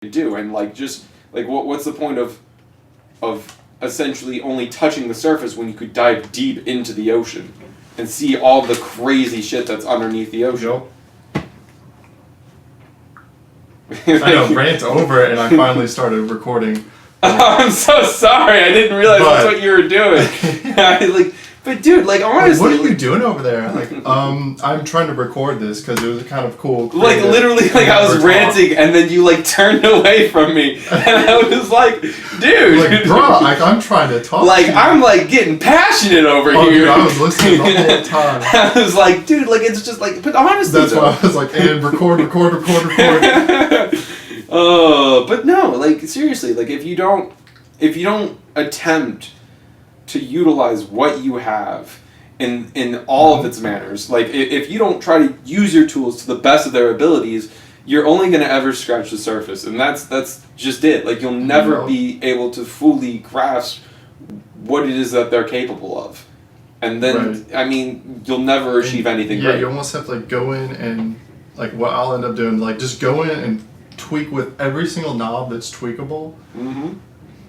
do, and like just like what's the point of essentially only touching the surface when you could dive deep into the ocean and see all the crazy shit that's underneath the ocean. I know, rant over, and I finally started recording. I'm so sorry, I didn't realize that's what you were doing. But dude, like honestly, what are you doing over there? Like, I'm trying to record this because it was kind of cool. Like literally, like I was ranting, and then you like turned away from me, and I was like, dude, like, bro, like I'm trying to talk. Like to you. I'm like getting passionate over here. Dude, I was listening the whole time. I was like, dude, like it's just like, but honestly, that's why I was like, and record. But no, like seriously, like if you don't attempt to utilize what you have in all of its manners, like if you don't try to use your tools to the best of their abilities, you're only going to ever scratch the surface, and that's just it. Like you'll never be able to fully grasp what it is that they're capable of, and then I mean you'll never achieve anything. Yeah, you almost have to like go in and like what I'll end up doing, like just go in and tweak with every single knob that's tweakable. Mm-hmm.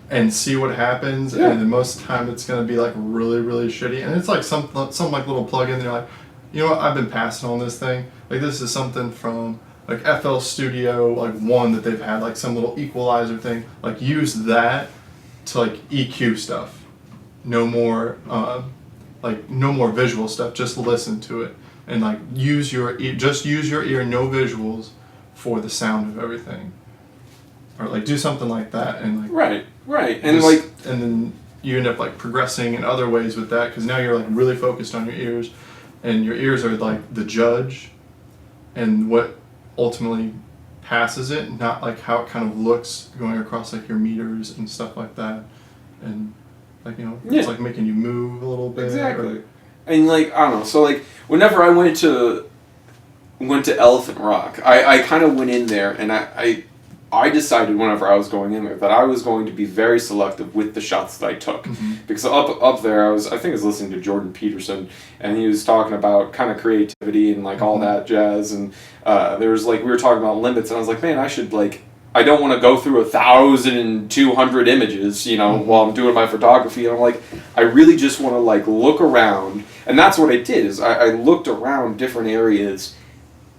And see what happens, and then most of the time it's going to be like really, really shitty. And it's like some like little plug-in. They're like, you know what? I've been passing on this thing. Like this is something from like FL Studio like 1 that they've had like some little equalizer thing. Like use that to like EQ stuff. No more no more visual stuff. Just listen to it and like use your ear. Just use your ear. No visuals for the sound of everything. Or like do something like that and like right and like and then you end up like progressing in other ways with that because now you're like really focused on your ears, and your ears are like the judge and what ultimately passes it, not like how it kind of looks going across like your meters and stuff like that, and like it's like making you move a little bit exactly. And like I don't know, so like whenever I went to Elephant Rock, I kind of went in there and I decided whenever I was going in there that I was going to be very selective with the shots that I took. Mm-hmm. Because up there I think I was listening to Jordan Peterson, and he was talking about kind of creativity and like all that jazz, and there was like we were talking about limits, and I was like, man, I don't want to go through 1,200 images, while I'm doing my photography, and I'm like, I really just want to like look around, and that's what I did is I looked around different areas,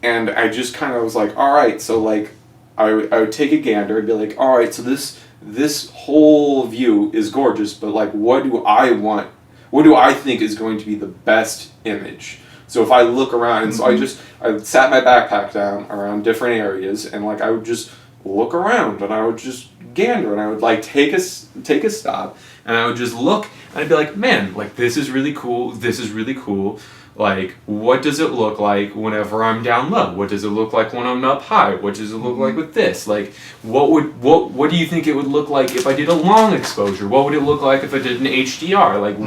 and I just kind of was like, all right, so like I would take a gander and be like, all right, so this whole view is gorgeous, but like, what do I want? What do I think is going to be the best image? So if I look around, and so I sat my backpack down around different areas, and like I would just look around, and I would just gander, and I would like take a stop, and I would just look, and I'd be like, man, like this is really cool. This is really cool. Like, what does it look like whenever I'm down low? What does it look like when I'm up high? What does it look like with this? Like, what do you think it would look like if I did a long exposure? What would it look like if I did an HDR? Like,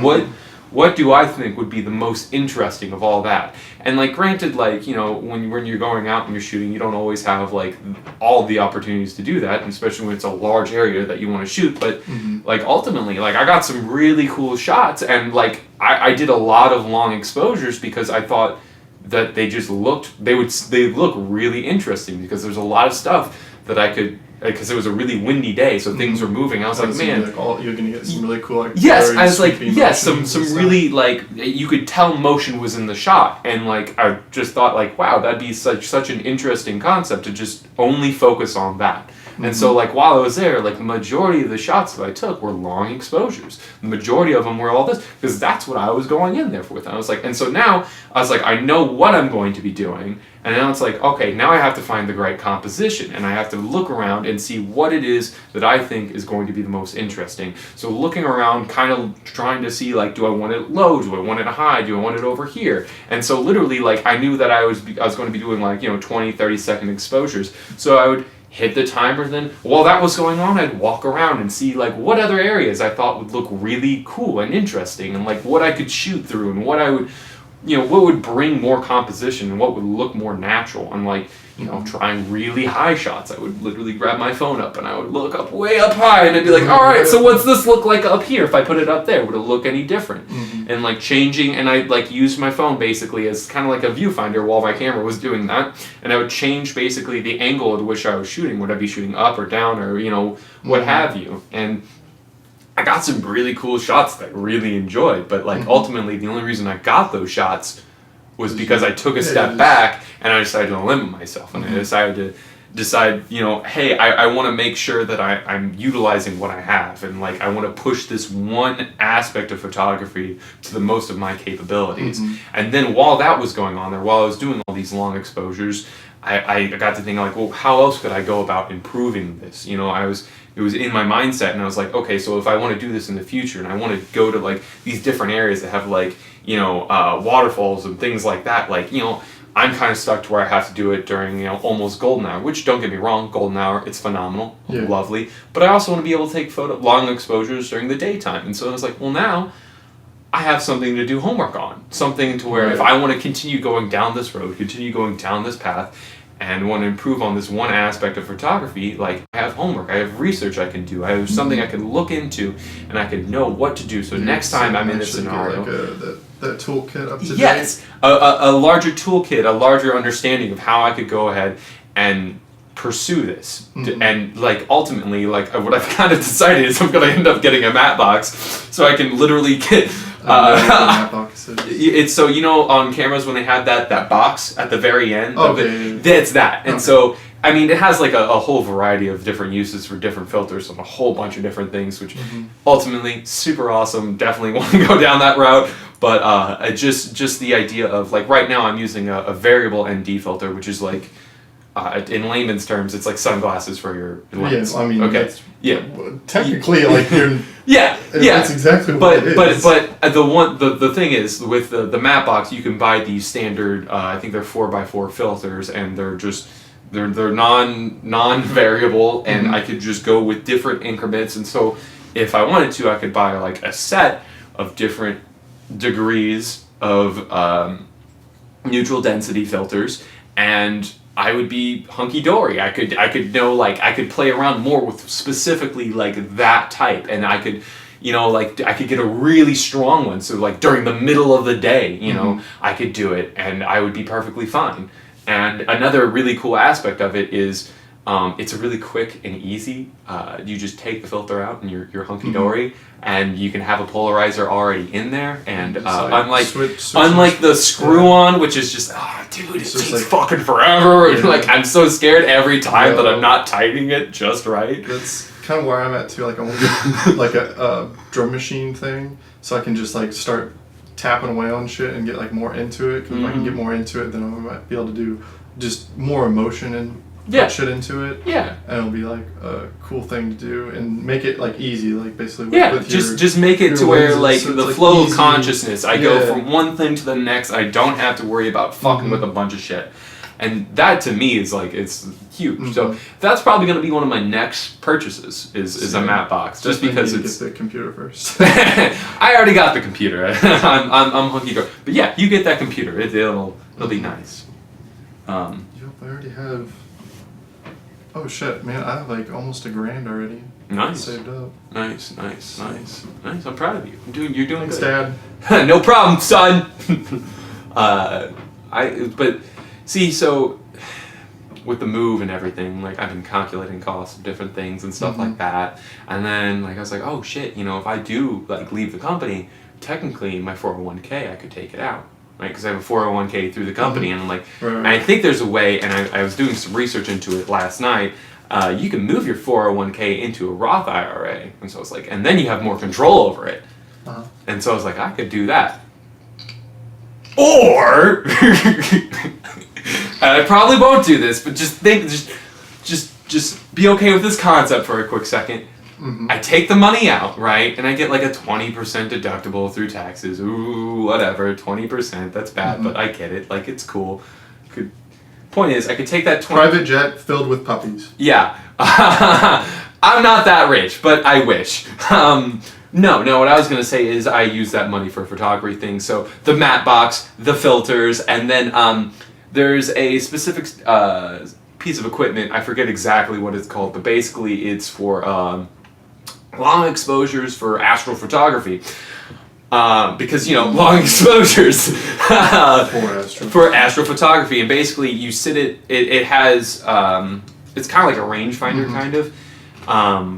what do I think would be the most interesting of all that? And like, granted, like, when you're going out and you're shooting, you don't always have like all the opportunities to do that, and especially when it's a large area that you want to shoot. But like ultimately, like I got some really cool shots, and like I did a lot of long exposures because I thought that they look really interesting because there's a lot of stuff that I could. Because it was a really windy day, so things were moving. I was like, man, you're gonna get some really cool. Like, yes, I was like, yes, some really like you could tell motion was in the shot, and like I just thought like, wow, that'd be such an interesting concept to just only focus on that. And so like while I was there, like the majority of the shots that I took were long exposures. The majority of them were all this because that's what I was going in there with. And I was like, and so now I was like, I know what I'm going to be doing. And now it's like, okay, now I have to find the right composition, and I have to look around and see what it is that I think is going to be the most interesting. So looking around, kind of trying to see like, do I want it low? Do I want it high? Do I want it over here? And so literally like I knew that I was going to be doing like 20, 30-second exposures. So I would hit the timer, then while that was going on, I'd walk around and see like what other areas I thought would look really cool and interesting, and like what I could shoot through, and what I would what would bring more composition and what would look more natural. And like you know, trying really high shots. I would literally grab my phone up and I would look up way up high and I'd be like, all right, so what's this look like up here? If I put it up there, would it look any different? And like changing, and I like used my phone basically as kind of like a viewfinder while my camera was doing that. And I would change basically the angle at which I was shooting. Would I be shooting up or down or, you know, what have you? And I got some really cool shots that I really enjoyed, but like ultimately the only reason I got those shots was because I took a step back and I decided to limit myself, and I decided to you know, hey, I want to make sure that I'm utilizing what I have, and like I want to push this one aspect of photography to the most of my capabilities. And then while that was going on there, while I was doing all these long exposures, I got to think like, well, how else could I go about improving this? You know, it was in my mindset, and I was like, okay, so if I want to do this in the future and I want to go to like these different areas that have like, you know, waterfalls and things like that, like, you know, I'm kind of stuck to where I have to do it during, you know, almost golden hour, which don't get me wrong, golden hour, it's phenomenal, lovely, but I also want to be able to take long exposures during the daytime. And so I was like, well, now I have something to do homework on, something to where if I want to continue going down this road, continue going down this path, and want to improve on this one aspect of photography, like I have homework, I have research I can do, I have something I can look into, and I can know what to do. So next time I'm in this scenario, that toolkit up to date. Yes, a larger toolkit, a larger understanding of how I could go ahead and pursue this. And like ultimately, like what I've kind of decided is I'm going to end up getting a matte box, so I can literally get. It's so, you know, on cameras when they have that box at the very end of it, that's that. And so I mean, it has like a whole variety of different uses for different filters and a whole bunch of different things, which ultimately super awesome. Definitely want to go down that route. But just the idea of like right now I'm using a variable ND filter, which is like in layman's terms, it's like sunglasses for your lens. Yeah, I mean, okay, technically, like you're. That's exactly what it is. But the thing is with the matte box, you can buy these standard. I think they're 4x4 filters, and they're just. They're non-variable, and I could just go with different increments. And so if I wanted to, I could buy like a set of different degrees of neutral density filters, and I would be hunky-dory. I could know, like, I could play around more with specifically like that type, and I could, you know, like I could get a really strong one. So like during the middle of the day, you know, I could do it, and I would be perfectly fine. And another really cool aspect of it is it's a really quick and easy. You just take the filter out and you're hunky-dory, and you can have a polarizer already in there. And unlike the screw-on, which is just, dude, it takes like, fucking forever. Yeah. Like, I'm so scared every time that I'm not tightening it just right. That's kind of where I'm at too. Like I want to get like a drum machine thing, so I can just like start tapping away on shit and get like more into it. Because if I can get more into it, then I might be able to do just more emotion and put shit into it. Yeah, and it'll be like a cool thing to do and make it like easy, like basically. With just make it to where like so the like flow of consciousness. I go from one thing to the next. I don't have to worry about fucking with a bunch of shit. And that to me is like, it's huge. So that's probably going to be one of my next purchases is a matte box, just because it's. Get the computer first. I already got the computer. I'm hunky dory. But yeah, you get that computer. It'll be nice. Yep, I already have. Oh shit, man! I have like almost $1,000 already. Nice. Saved up. Nice. I'm proud of you. You're doing Thanks, good. Dad. No problem, son. But. See, so with the move and everything, like I've been calculating costs of different things and stuff like that, and then like I was like, oh shit, you know, if I do like leave the company, technically my 401k I could take it out, right? Because I have a 401k through the company, and I'm like, and I think there's a way, and I was doing some research into it last night. You can move your 401k into a Roth IRA, and so I was like, and then you have more control over it, and so I was like, I could do that, or. I probably won't do this, but just be okay with this concept for a quick second. I take the money out, right, and I get like a 20% deductible through taxes. Ooh, whatever, 20%, that's bad, but I get it. Like, it's cool. Point is, I could take that private jet filled with puppies. Yeah. I'm not that rich, but I wish. No, what I was going to say is I use that money for photography things. So the matte box, the filters, and then there's a specific piece of equipment. I forget exactly what it's called, but basically it's for long exposures for astrophotography. Because long exposures for astrophotography, and basically you sit it has it's kind of like a rangefinder kind of,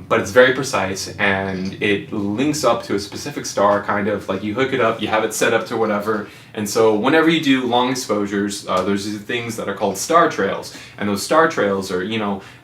but it's very precise and it links up to a specific star, kind of like you hook it up, you have it set up to whatever, and so whenever you do long exposures, there's these things that are called star trails, and those star trails are,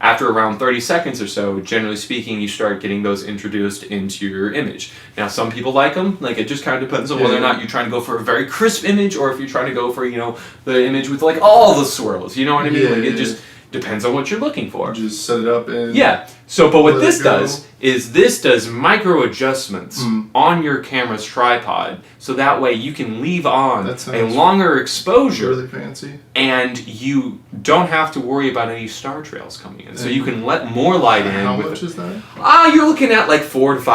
after around 30 seconds or so, generally speaking, you start getting those introduced into your image. Now, some people like them, like it just kind of depends on whether or not you're trying to go for a very crisp image, or if you're trying to go for, the image with like all the swirls, you know what I mean? It just depends on what you're looking for. Just set it up and... Yeah. So, but what this does is this does micro adjustments on your camera's tripod, so that way you can leave on a longer exposure. Really fancy. And you don't have to worry about any star trails coming in. So you can let more light in. How much is that? You're looking at like $400 to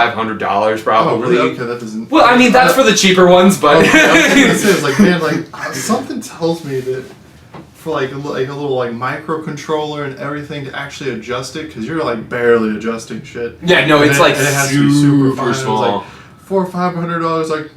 $500 probably. Oh, okay, that doesn't... Well, I mean, that's for the cheaper ones, but... Okay, I was gonna say, it's like, man, something tells me that for like a little like microcontroller and everything to actually adjust it, because you're like barely adjusting shit. Yeah, no, it's like it has to be super fine. small. It's like $400 or $500. Like,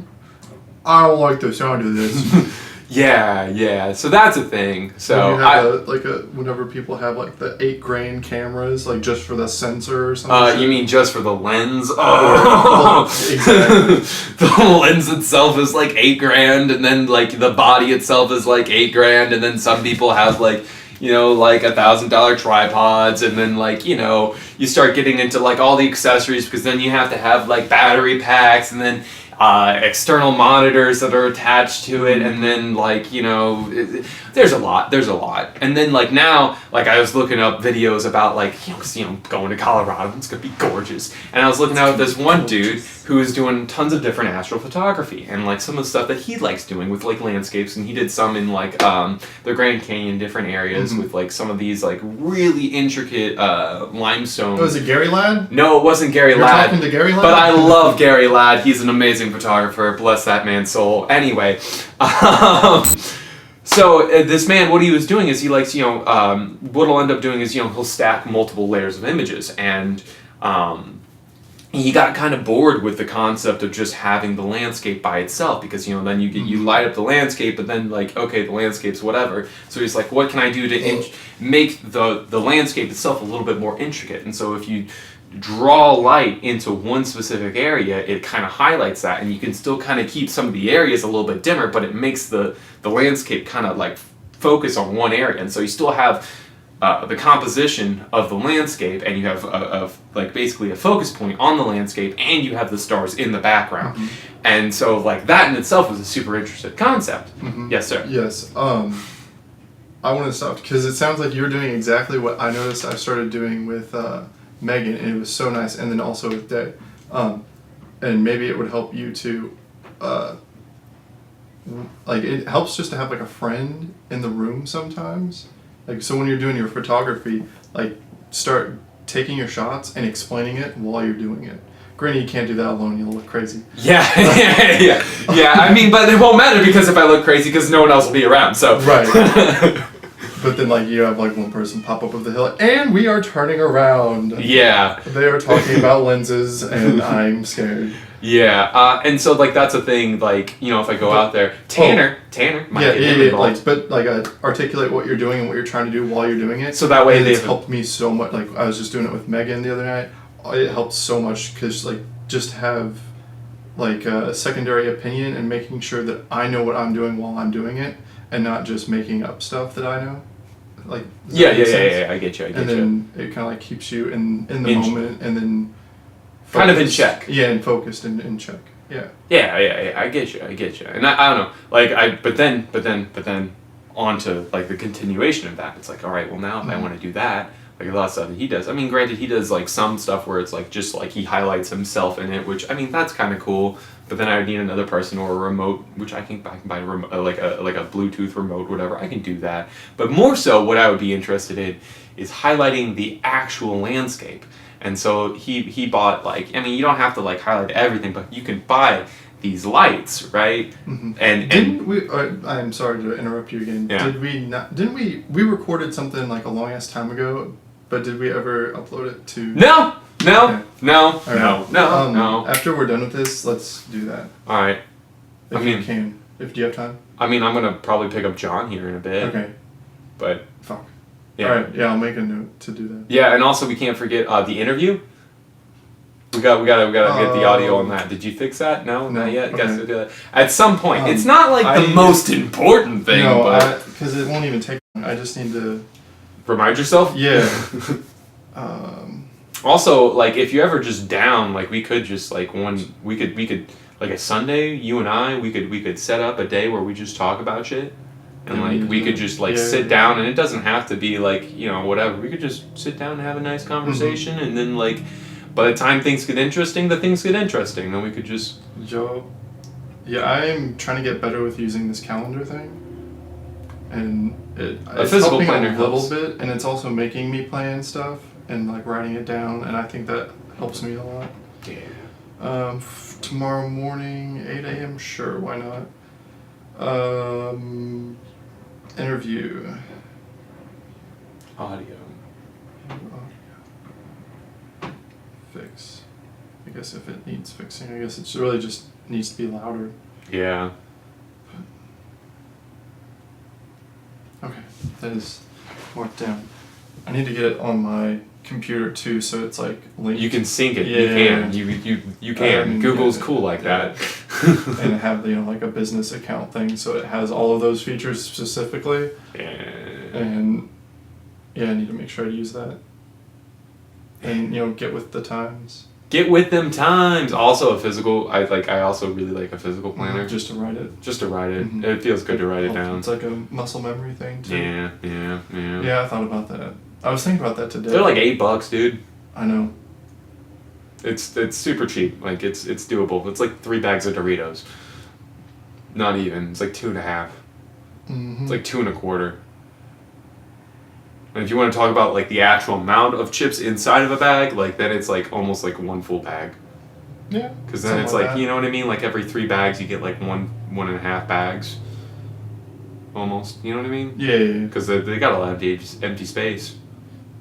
I don't like the sound of this. Yeah. So that's a thing. So you have whenever people have like the 8-grain cameras, like just for the sensor or something. You mean just for the lens? Oh, exactly. The lens itself is like $8,000, and then like the body itself is like $8,000, and then some people have like like $1,000 tripods, and then like you start getting into like all the accessories, because then you have to have like battery packs, and then external monitors that are attached to it, and then like there's a lot, and then like now, like I was looking up videos about like going to Colorado, it's gonna be gorgeous, and I was looking at this one dude who is doing tons of different astrophotography, and like some of the stuff that he likes doing with like landscapes, and he did some in like the Grand Canyon, different areas with like some of these like really intricate limestone. Was it Gary Ladd? No, it wasn't Gary Ladd. You're talking to Gary Ladd? But I love Gary Ladd. He's an amazing photographer. Bless that man's soul. Anyway, so this man, what he was doing is he likes, what he'll end up doing is, he'll stack multiple layers of images, and he got kind of bored with the concept of just having the landscape by itself, because then you light up the landscape, but then like, okay, the landscape's whatever. So he's like, what can I do to make the landscape itself a little bit more intricate? And so if you draw light into one specific area, it kind of highlights that, and you can still kind of keep some of the areas a little bit dimmer, but it makes the landscape kind of like focus on one area, and so you still have the composition of the landscape, and you have like basically a focus point on the landscape, and you have the stars in the background, and so like that in itself was a super interesting concept. Yes, sir. Yes. I want to stop, because it sounds like you're doing exactly what I noticed I started doing with Megan, and it was so nice, and then also with Day, and maybe it would help you to like, it helps just to have like a friend in the room sometimes. Like, so when you're doing your photography, like, start taking your shots and explaining it while you're doing it. Granted, you can't do that alone, you'll look crazy. Yeah. I mean, but it won't matter, because if I look crazy, because no one else will be around, so. Right. But then, like, you have, like, one person pop up of the hill, and we are turning around. Yeah. They are talking about lenses, and I'm scared. Yeah, and so, like, that's a thing, like, if I go out there, Tanner might get him involved. Articulate what you're doing and what you're trying to do while you're doing it. So that way it's helped me so much. Like, I was just doing it with Megan the other night. It helped so much, because, like, just have, like, a secondary opinion and making sure that I know what I'm doing while I'm doing it, and not just making up stuff that I know. Like, yeah, I get you. And then it kind of, like, keeps you in the moment, and then focused. Kind of in check. Yeah, and focused and in check. Yeah. Yeah. I get you. And I don't know. Like, but then on to like the continuation of that. It's like, all right, well now if I want to do that, like a lot of stuff that he does. I mean, granted, he does like some stuff where it's like just like he highlights himself in it, which I mean that's kind of cool. But then I would need another person or a remote, which I can buy like a Bluetooth remote, whatever. I can do that. But more so, what I would be interested in is highlighting the actual landscape. And so he bought like, I mean, you don't have to like highlight everything, but you can buy these lights, right? Mm-hmm. And Didn't we? I'm sorry to interrupt you again. Yeah. Did we not? Didn't we? We recorded something like a long ass time ago, but did we ever upload it to? no, Okay. no, All right. no. After we're done with this, let's do that. All right. If I mean- you can. If do you have time? I mean, I'm gonna probably pick up John here in a bit. Okay. But Fuck. yeah. All right. Yeah, I'll make a note to do that. Yeah, and also we can't forget the interview. We gotta get the audio on that. Did you fix that? No, No, not yet. okay. Guess we'll do that at some point. It's Um, not like the I- most important thing, No, but because it won't even take. I just need to. remind yourself. Yeah. Also, like if you ever just down, like we could just like we could like a Sunday, you and I, we could set up a day where we just talk about shit. And Yeah, like we could just like yeah, sit yeah. down, and it doesn't have to be like, you know, whatever. We could just sit down and have a nice conversation, and then like by the time things get interesting, then we could just Joe. Yeah, I'm trying to get better with using this calendar thing, and it's physical helping planner a little helps. bit, and it's also making me plan stuff and like writing it down, and I think that helps me a lot. yeah. Tomorrow morning, 8 a.m. Sure, why not? Interview. Audio. Fix. I guess if it needs fixing, I guess it really just needs to be louder. Yeah. Okay, that is marked down. I need to get it on my computer too, so it's like linked. You can sync it. Yeah. You can. Google's yeah, cool like yeah. that. And have like a business account thing, so it has all of those features specifically. Yeah. And yeah, I need to make sure I use that. And get with the times. Get with them times. Also a physical. I also really like a physical planner. Just to write it. Just to write it. Mhm. It feels good to write it down. It's like a muscle memory thing too. Yeah. Yeah, I thought about that. I was thinking about that today. They're like $8, dude. I know. It's super cheap. Like it's doable. It's like 3 bags of Doritos. Not even. It's like 2.5. Mm-hmm. It's like 2.25. And if you want to talk about like the actual amount of chips inside of a bag, like then it's like almost like 1 full bag. Yeah. Because then something it's like that. you know what I mean. Like every 3 bags, you get like 1.5 bags. Almost. You know what I mean? Yeah. Because they got a lot of empty space.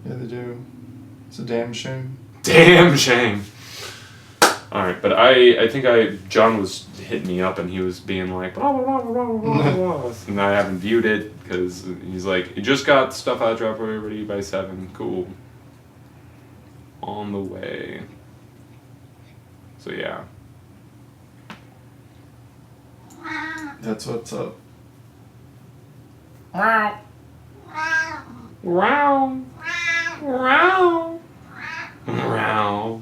Yeah, they do. It's a damn shame. Damn shame. All right, but I think John was hitting me up and he was being like blah blah blah blah blah blah, blah. And I haven't viewed it because he's like, you just got stuff out drop ready by 7. Cool. On the way. So yeah. That's what's up. Wow. Wow. Wow. Wow.